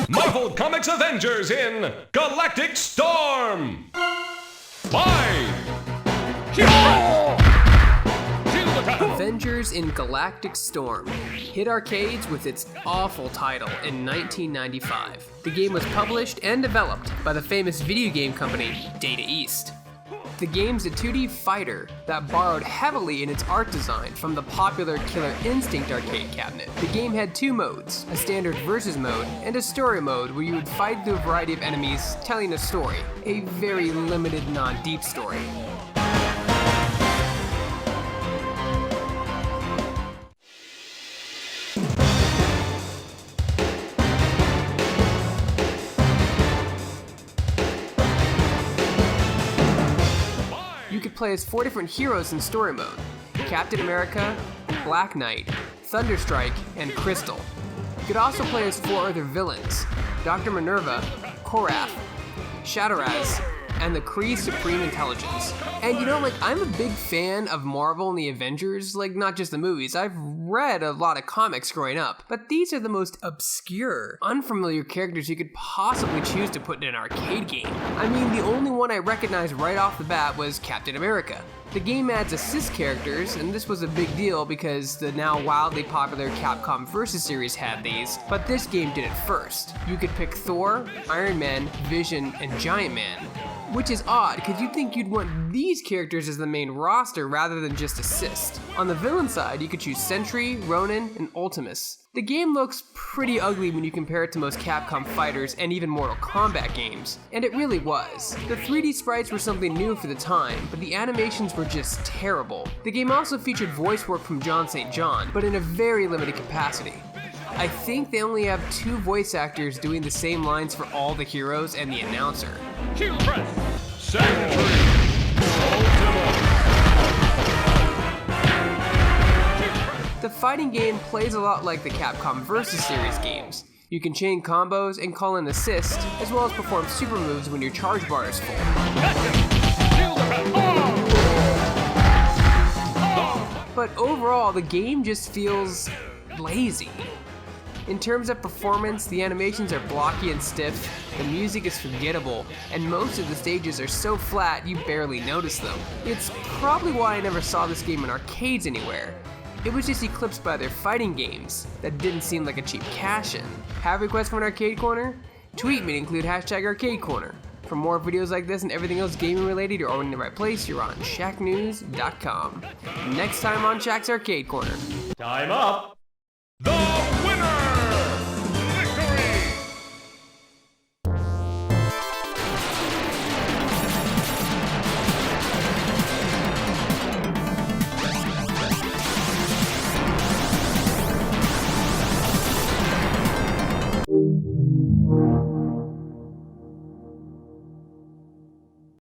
Marvel Comics Avengers in Galactic Storm! Avengers in Galactic Storm hit arcades with its awful title in 1995. The game was published and developed by the famous video game company Data East. The game's a 2D fighter that borrowed heavily in its art design from the popular Killer Instinct arcade cabinet. The game had two modes, a standard versus mode and a story mode where you would fight through a variety of enemies telling a story, a very limited non-deep story. You could play as 4 different heroes in story mode: Captain America, Black Knight, Thunderstrike, and Crystal. You could also play as 4 other villains: Dr. Minerva, Korath, Shadowraz, and the Kree Supreme Intelligence. And you know, I'm a big fan of Marvel and the Avengers, not just the movies. I've read a lot of comics growing up, but these are the most obscure, unfamiliar characters you could possibly choose to put in an arcade game. I mean, the only one I recognized right off the bat was Captain America. The game adds assist characters, and this was a big deal because the now wildly popular Capcom Versus series had these, but this game did it first. You could pick Thor, Iron Man, Vision, and Giant Man, which is odd because you'd think you'd want these characters as the main roster rather than just assist. On the villain side, you could choose Sentry, Ronin, and Ultimus. The game looks pretty ugly when you compare it to most Capcom fighters and even Mortal Kombat games, and it really was. The 3D sprites were something new for the time, but the animations were just terrible. The game also featured voice work from John St. John, but in a very limited capacity. I think they only have 2 voice actors doing the same lines for all the heroes and the announcer. Shield press! Sentry! The fighting game plays a lot like the Capcom Versus series games. You can chain combos and call in assist, as well as perform super moves when your charge bar is full. But overall, the game just feels lazy. In terms of performance, the animations are blocky and stiff, the music is forgettable, and most of the stages are so flat you barely notice them. It's probably why I never saw this game in arcades anywhere. It was just eclipsed by their fighting games that didn't seem like a cheap cash-in. Have requests for an arcade corner? Tweet me and include #ArcadeCorner. For more videos like this and everything else gaming related, you're already in the right place. You're on Shacknews.com. Next time on Shack's Arcade Corner. Time up! The